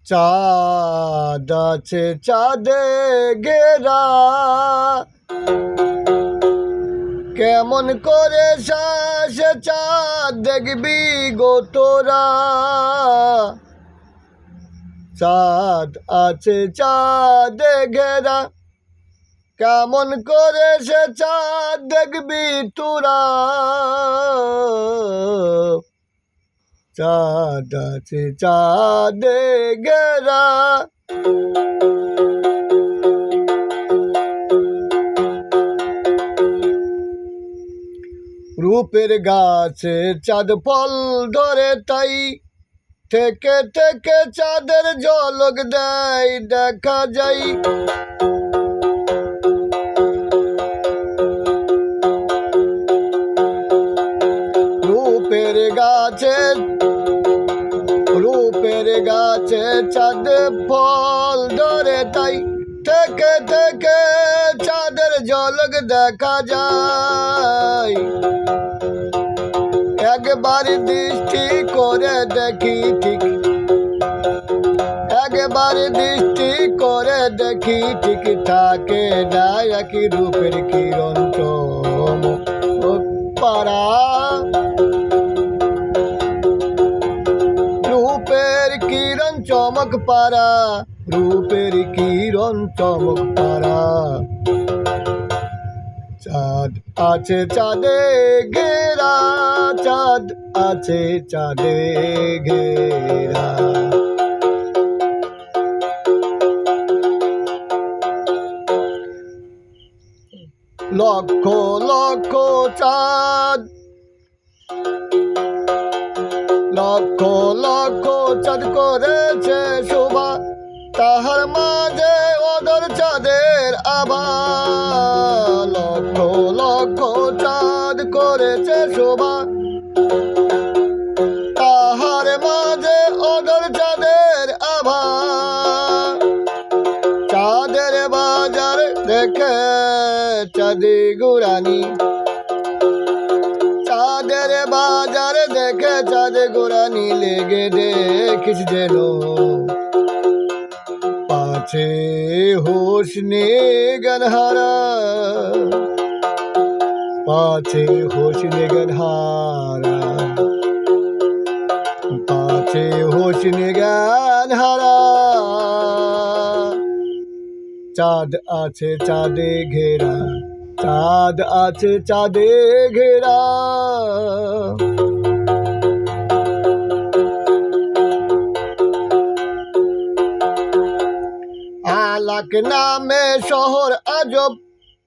চাঁদ আছে চাঁদে ঘেরা, কেমন করে সে চাঁদ দেখবি গো তোরা। চাঁদ আছে চাঁদে ঘেরা, কেমন করে সে চাঁদ দেখবি তোরা। চাঁদ আছে চাঁদে ঘেরা। রূপের গাছে চাঁদ ফল ধরে, তাই থেকে থেকে চাঁদের ঝলক দেয় দেখা যায়। রূপের গাছে চাঁদ ফল ধরে, তাই থেকে থেকে চাঁদের ঝলক দেখা যায়। একবার দৃষ্টি করে দেখি ঠিক, একবার দৃষ্টি করে দেখি ঠিক থাকে না একই রূপের কিরণ চমক পারা। রূপের কিরণ চমক পারা, রূপের কিরণ চমক পারা। চাঁদ আছে চাঁদে ঘেরা, চাঁদ আছে চাঁদে ঘেরা। লক্ষ লক্ষ চাঁদ, লক্ষ লক্ষ চাঁদ করেছে শোভা, তাহার মাঝে অদর চাঁদের আভা। লক্ষ লক্ষ চাঁদ করেছে শোভা, তাহার মাঝে অদর চাঁদের আভা। চাঁদের বাজার দেখে চাঁদি গুরানি, চাঁদের বাজার দেখে চাঁদ গুরানি লেগে দেখিস যেন পাছে হোশ নিগান হারা। পাছে হোশ নিগান হারা, পাছে হোশ নিগান হারা। চাঁদ আছে চাঁদে ঘেরা, চাঁদ আছে চাঁদে ঘেরা। আলাক নামে শহর আজব,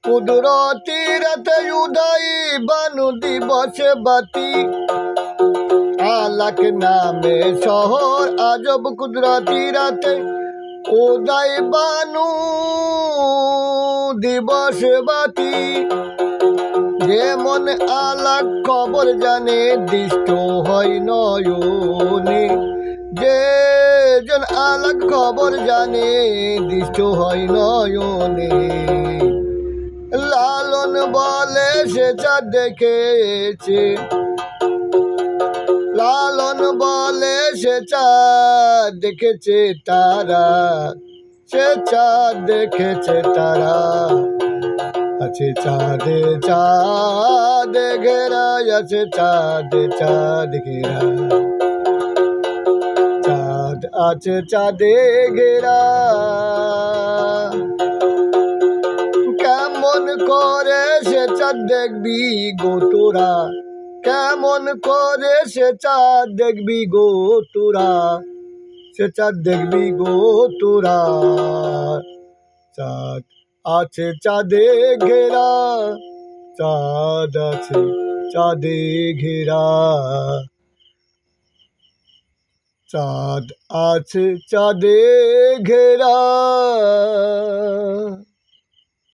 কুদরতি রাতে উদয় বানু দিবসে বাতি। আলাক নামে শহর আজব, কুদরতি রাতে উদয় বানু দিবস বাতি। যেমন আলাক খবর জানে দৃষ্ট হয় নয়নে, যেজন আলাক খবর জানে দৃষ্ট হয় নয়নে। লালন বলে সে চাঁদ দেখেছে, লালন বলে সে চাঁদ দেখেছে তারা, সে চাঁদ দেখেছে তারা। আছে চাঁদে চাঁদ ঘেরা, আছে চাঁদে চাঁদ ঘেরা। চাঁদ আছে চাঁদে ঘেরা। কেমন করে সে চাঁদ দেখবি গো তোরা, কেমন করে সে চাঁদ দেখবি গো তোরা। সে চাঁদ দেখবি গো তোরা। চাঁদ আছে চাঁদে ঘেরা, চাঁদ আছে চাঁদে ঘেরা। চাঁদ আছে চাঁদে ঘেরা।